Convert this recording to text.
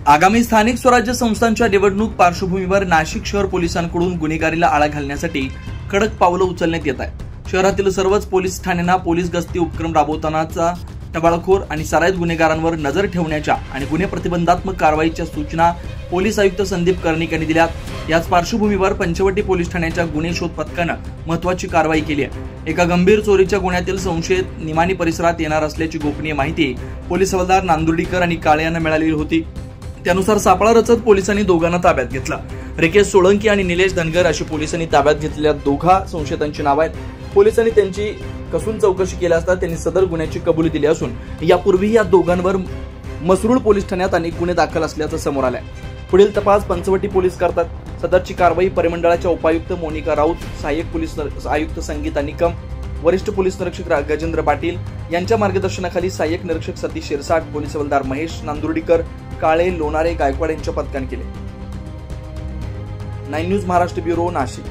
आगामी स्थानिक स्वराज्य संस्थांच्या निवडणूक पार्श्वभूमीवर नाशिक शहर पोलिसांकडून गुन्हेगारीला आळा घालण्यासाठी कडक पावलं उचलण्यात येत आहे। शहरातील सर्वच पोलीस ठाण्यांना पोलीस गस्ती उपक्रम राबवतानाचा टवाळखोर आणि सराईत गुन्हेगारांवर नजर ठेवण्याच्या आणि गुन्हे प्रतिबंधात्मक कारवाईच्या सूचना पोलीस आयुक्त संदीप कर्णिक यांनी दिल्यात। याच पार्श्वभूमीवर पंचवटी पोलीस ठाण्याच्या गुन्हे शोध पथकानं महत्त्वाची कारवाई केली आहे। एका गंभीर चोरीच्या गुन्ह्यातील संशयित निमाणी परिसरात येणार असल्याची गोपनीय माहिती पोलीस हवालदार नांदुर्डीकर आणि काळे यांना मिळालेली होती। त्यानुसार सापळा रचत पोलिसांनी दोघांना ताब्यात घेतलं। रिकेश सोळंकी आणि निलेश धनगर अशी पोलिसांनी ताब्यात घेतलेल्या दोघा संशयितांची नाव आहेत। पोलिसांनी त्यांची कसून चौकशी केली असता त्यांनी सदर गुन्ह्याची कबुली दिली असून यापूर्वी या दोघांवर मसरूळ पोलीस ठाण्यात अनेक गुन्हे दाखल असल्याचं समोर आलंय। पुढील तपास पंचवटी पोलीस करतात। सदरची कारवाई परिमंडळाच्या उपायुक्त मोनिका राऊत, सहाय्यक पोलीस आयुक्त संगीता निकम, वरिष्ठ पोलीस निरीक्षक गजेंद्र पाटील यांच्या मार्गदर्शनाखाली सहाय्यक निरीक्षक सतीश शिरसाट, पोलीस हवालदार महेश नांदुर्डीकर, काळे, लोणारे, गायकवाड यांच्या पथकाने केले। 9 न्यूज महाराष्ट्र ब्युरो, नाशिक।